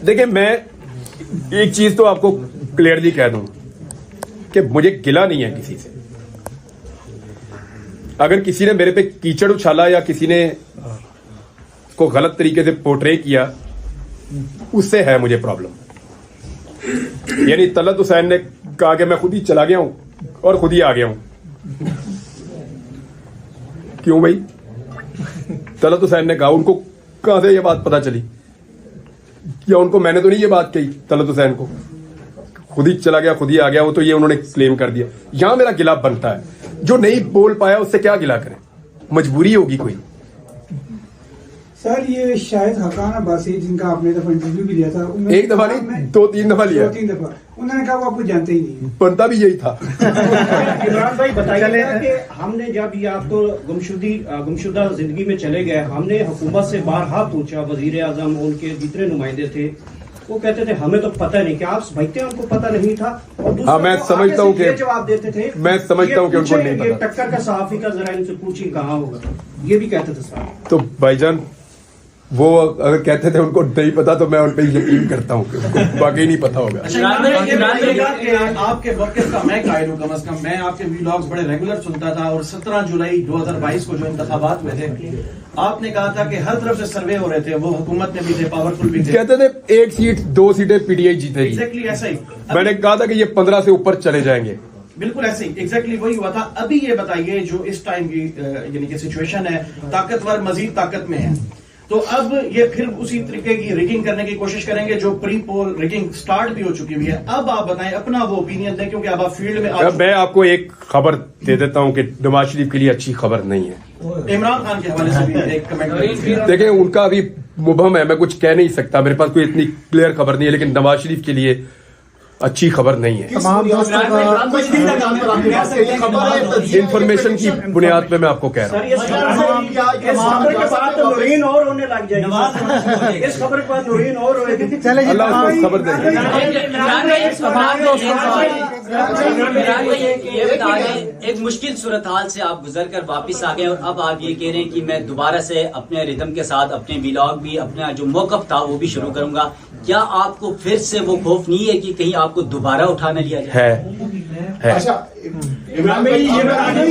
देखिए, मैं एक चीज तो आपको क्लियरली कह दूं कि मुझे गिला नहीं है किसी से। अगर किसी ने मेरे पे कीचड़ उछाला या किसी ने को गलत तरीके से पोर्ट्रे किया, उससे है मुझे प्रॉब्लम। यानी तलत हुसैन ने कहा कि मैं खुद ही चला गया हूं और खुद ही आ गया हूं। क्यों भाई? तलत हुसैन ने कहा, उनको कहां से ये बात पता चली? या उनको मैंने तो नहीं ये बात कही तलत हुसैन को? खुद ही चला गया, खुद ही आ गया, वो तो ये उन्होंने क्लेम कर दिया। यहां मेरा गिला बनता है। जो नहीं बोल पाया उससे क्या गिला करें? मजबूरी होगी कोई। सर, ये शायद हकान अब्बासी जिनका आपने दफा इंटरव्यू भी लिया था, एक दफा नहीं, 2-3 दफा लिया। 2-3 दफा उन्होंने कहा वो आपको जानते ही नहीं। बनता भी यही था। इमरान भाई बताइए कि हमने जब ये आपको गुमशुदा जिंदगी में चले गए, हमने हुकूमत से बारहा पूछा, वजीर आजम उनके जितने नुमाइंदे थे वो कहते थे हमें तो पता नहीं। क्या आप समझते हैं उनको पता नहीं था? और हाँ, मैं समझता हूँ कि जवाब देते थे, मैं समझता हूँ कि उनको नहीं पता। टक्कर का सहाफी का जरा इनसे पूछिए कहाँ होगा, ये भी कहते थे सर। तो भाईजान, वो अगर कहते थे उनको नहीं पता तो मैं उन पर यकीन करता हूँ कि उनको वाकई नहीं पता होगा। आपके वक्त का मैं कायल हूँ, कम अज कम मैं आपके वीलॉग्स बड़े रेगुलर सुनता था। और 17 जुलाई 2022 को जो इंतखाबात हुए थे, आपने कहा था कि हर तरफ से सर्वे हो रहे थे, वो हुकूमत में भी थे, पावरफुल भी थे। कहते थे 1 सीट 2 सीटें पीटीआई जीतेगी। एग्जैक्टली ऐसा ही मैंने कहा था कि ये 15 से ऊपर चले जाएंगे। बिल्कुल ऐसे ही एग्जैक्टली वही हुआ था। अभी ये बताइए, जो इस टाइम की यानी कि सिचुएशन है, ताकतवर मजीद ताकत में है, तो अब ये फिर उसी तरीके की रिगिंग करने की कोशिश करेंगे जो प्री पोल रिगिंग स्टार्ट भी हो चुकी हुई है। अब आप बताएं, अपना वो ओपिनियन दें, क्योंकि अब आप फील्ड में मैं आपको एक खबर दे देता हूं कि नवाज शरीफ के लिए अच्छी खबर नहीं है। इमरान खान के हवाले से भी एक कमेंट। देखिए, उनका अभी मुबहम है, मैं कुछ कह नहीं सकता, मेरे पास कोई इतनी क्लियर खबर नहीं है, लेकिन नवाज शरीफ के लिए अच्छी खबर नहीं है। इंफॉर्मेशन की बुनियाद पे मैं आपको कह रहा हूँ। इस खबर के बाद तो नूरीन और होने लग जाएगी। इस खबर के बाद नूरीन और होगी। अल्लाह उसको खबर देगा। एक मुश्किल सूरत हाल से आप गुजर कर वापिस आ गए और अब आप ये कह रहे हैं कि मैं दोबारा से अपने रिदम के साथ अपने व्लॉग भी, अपना जो मौकफ था वो भी शुरू करूंगा। क्या आपको फिर से वो खौफ नहीं है कि कहीं आपको दोबारा उठाना लिया जाए? है। अच्छा इमरान भाई, ये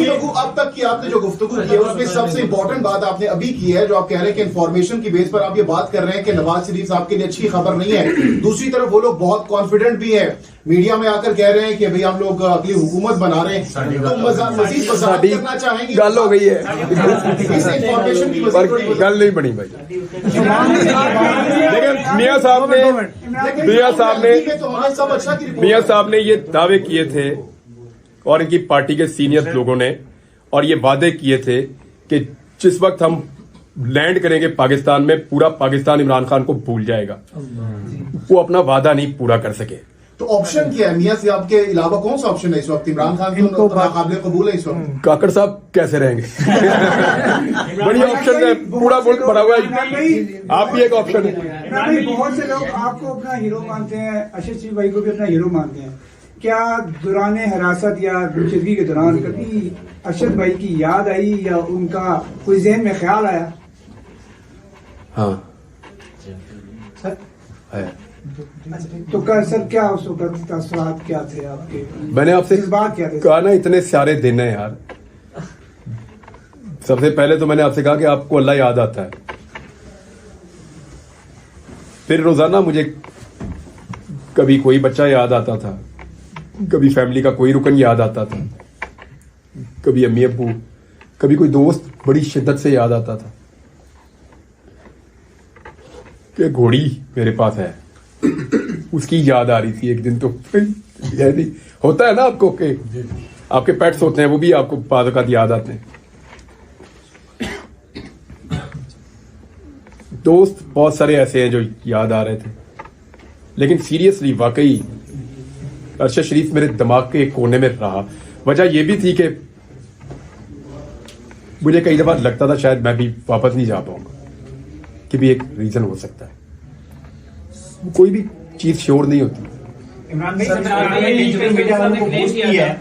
अब तक की आपने जो गुफ्तगू की है उसमें सबसे इंपॉर्टेंट बात आपने अभी की है, जो आप कह रहे हैं कि इन्फॉर्मेशन की बेस पर आप ये बात कर रहे हैं कि नवाज शरीफ साहब के लिए अच्छी खबर नहीं है। दूसरी तरफ वो लोग बहुत कॉन्फिडेंट भी है, मीडिया में आकर कह रहे हैं कि भाई हम लोग अगली हुकूमत बना रहे हैं, तो मजीद वजाहत करना चाहेंगे। गल हो गई है, इन्फॉर्मेशन की गल नहीं बनी भाई। देखिए, मियां साहब ने ये दावे किए थे और इनकी पार्टी के सीनियर लोगों ने, और ये वादे किए थे कि जिस वक्त हम लैंड करेंगे पाकिस्तान में, पूरा पाकिस्तान इमरान खान को भूल जाएगा। वो अपना वादा नहीं पूरा कर सके। तो ऑप्शन क्या है मियां साहब के अलावा? कौन सा ऑप्शन है इस वक्त? इमरान खान को काबिल कबूल है इस वक्त? काकड़ साहब कैसे रहेंगे? बड़ी ऑप्शन है, पूरा मुल्क भरा हुआ है, आप भी एक ऑप्शन है। बहुत से लोग आपको अपना हीरो मानते हैं, अरशद शरीफ भाई को भी अपना हीरो मानते हैं। क्या दौरान हिरासत या गुमशुदगी के दौरान कभी अरशद भाई की याद आई या उनका कोई ज़हन में ख्याल आया? हाँ सर है। तो सर क्या उस वक्त तअस्सुरात क्या थे आपके? मैंने आपसे बात क्या थे? कहा ना, इतने सारे दिन है यार। सबसे पहले तो मैंने आपसे कहा कि आपको अल्लाह याद आता है। फिर रोजाना मुझे कभी कोई बच्चा याद आता था, कभी फैमिली का कोई रुकन याद आता था, कभी अम्मी अब्बू, कभी कोई दोस्त बड़ी शिद्दत से याद आता था कि घोड़ी मेरे पास है, उसकी याद आ रही थी एक दिन। तो यही होता है ना आपको कि आपके पेट्स होते हैं, वो भी आपको बाद वक़्त याद आते हैं। दोस्त बहुत सारे ऐसे हैं जो याद आ रहे थे, लेकिन सीरियसली वाकई अरशद शरीफ मेरे दिमाग के एक कोने में रहा। वजह यह भी थी कि मुझे कई दफा लगता था शायद मैं भी वापस नहीं जा पाऊंगा, कि भी एक रीजन हो सकता है। कोई भी चीज श्योर नहीं होती। इमरान भाई, मीडिया वालों को बूस्ट किया है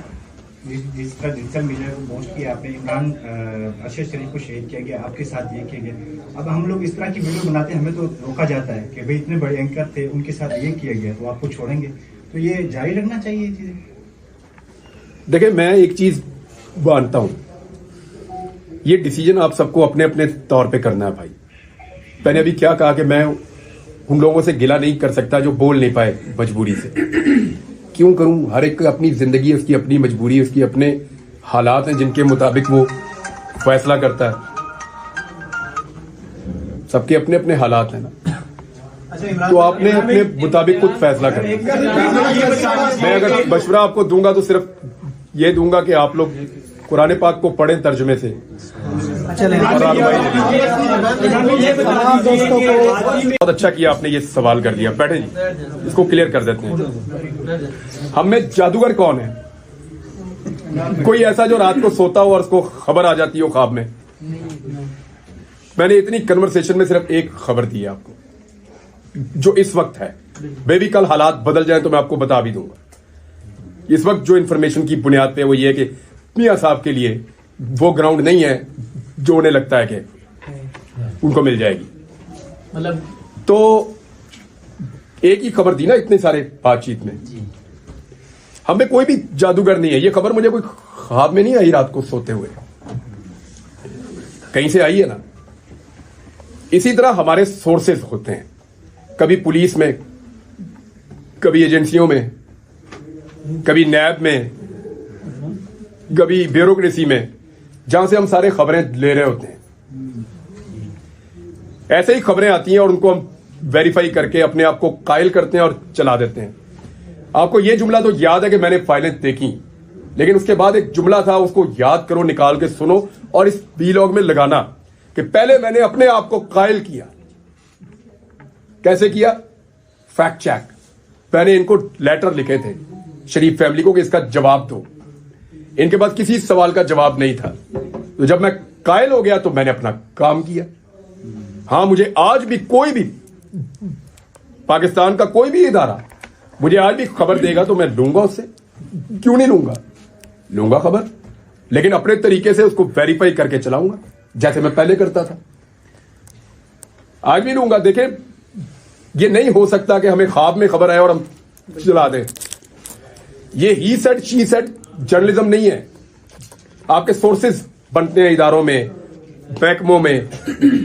जिसका डिजिटल मीडिया को पोस्ट किया आपने, इमरान अरशद शरीफ को शहीद किया गया, आपके साथ ये किया गया। अब हम लोग इस तरह की वीडियो बनाते हैं, हमें तो रोका जाता है कि भाई इतने बड़े एंकर थे, उनके साथ ये किया गया, तो आपको छोड़ेंगे? तो ये जारी रखना चाहिए ये चीजें। देखिए, मैं एक चीज मानता हूं, ये डिसीजन आप सबको अपने अपने तौर पे करना है भाई। मैंने अभी क्या कहा कि मैं उन लोगों से गिला नहीं कर सकता जो बोल नहीं पाए मजबूरी से। क्यों करूं? हर एक अपनी जिंदगी, उसकी अपनी मजबूरी, उसकी अपने हालात हैं जिनके मुताबिक वो फैसला करता है। सबके अपने अपने हालात हैं ना, तो आपने अपने मुताबिक खुद फैसला करना। मैं अगर मशवरा आपको दूंगा तो सिर्फ ये दूंगा कि आप लोग कुरान पाक को पढ़ें तर्जुमे से। बहुत अच्छा किया आपने ये सवाल कर दिया। बैठे जी, इसको क्लियर कर देते हैं। हम में जादूगर कौन है? कोई ऐसा जो रात को सोता हो और उसको खबर आ जाती हो ख्वाब में? मैंने इतनी कन्वर्सेशन में सिर्फ एक खबर दी है आपको जो इस वक्त है। बेबी कल हालात बदल जाए तो मैं आपको बता भी दूंगा। इस वक्त जो इंफॉर्मेशन की बुनियाद पे वो ये है कि मियां साहब के लिए वो ग्राउंड नहीं है जो उन्हें लगता है कि उनको मिल जाएगी। मतलब तो एक ही खबर दी ना इतने सारे बातचीत में। हमें कोई भी जादूगर नहीं है। ये खबर मुझे कोई ख्वाब में नहीं आई रात को सोते हुए, कहीं से आई है ना। इसी तरह हमारे सोर्सेज होते हैं, कभी पुलिस में, कभी एजेंसियों में, कभी नैब में, कभी ब्यूरोक्रेसी में, जहां से हम सारे खबरें ले रहे होते हैं। ऐसे ही खबरें आती हैं और उनको हम वेरीफाई करके अपने आप को कायल करते हैं और चला देते हैं। आपको यह जुमला तो याद है कि मैंने फाइलें देखी, लेकिन उसके बाद एक जुमला था, उसको याद करो, निकाल के सुनो और इस वीलॉग में लगाना कि पहले मैंने अपने आप को कायल किया। कैसे किया? Fact check. मैंने इनको लेटर लिखे थे शरीफ फैमिली को कि इसका जवाब दो। इनके पास किसी सवाल का जवाब नहीं था। तो जब मैं कायल हो गया तो मैंने अपना काम किया। हां, मुझे आज भी कोई भी पाकिस्तान का कोई भी इदारा मुझे आज भी खबर देगा तो मैं लूंगा उससे। क्यों नहीं लूंगा? लूंगा खबर, लेकिन अपने तरीके से उसको वेरीफाई करके चलाऊंगा जैसे मैं पहले करता था। आज भी लूंगा। देखें, ये नहीं हो सकता कि हमें ख्वाब में खबर आए और हम चला दें। ये he said she said journalism नहीं है। आपके सोर्सेज बनते हैं इदारों में, महकमों में,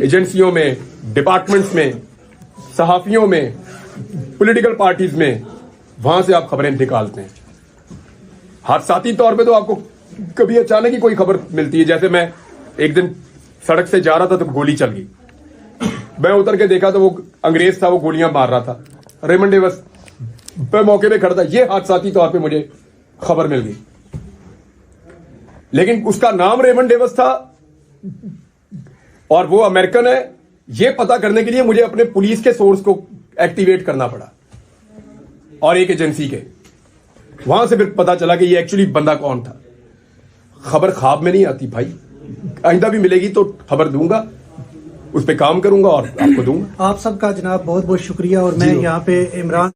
एजेंसियों में, डिपार्टमेंट्स में, सहाफियों में, पॉलिटिकल पार्टीज में। वहां से आप खबरें निकालते हैं। हादसाती तौर पे तो आपको कभी अचानक ही कोई खबर मिलती है। जैसे मैं एक दिन सड़क से जा रहा था तो गोली चल गई। मैं उतर के देखा तो वो अंग्रेज था, वो गोलियां मार रहा था। रेमंड डेविस मैं मौके पे खड़ा था। ये हादसाती तौर पे मुझे खबर मिल गई, लेकिन उसका नाम रेमंड डेविस था और वो अमेरिकन है। ये पता करने के लिए मुझे अपने पुलिस के सोर्स को एक्टिवेट करना पड़ा और एक एजेंसी के। वहां से फिर पता चला कि ये एक्चुअली बंदा कौन था। खबर ख्वाब में नहीं आती भाई। आइंदा भी मिलेगी तो खबर दूंगा, उस पर काम करूंगा और आपको दूंगा। आप सबका जनाब बहुत बहुत शुक्रिया। और मैं यहाँ पे इमरान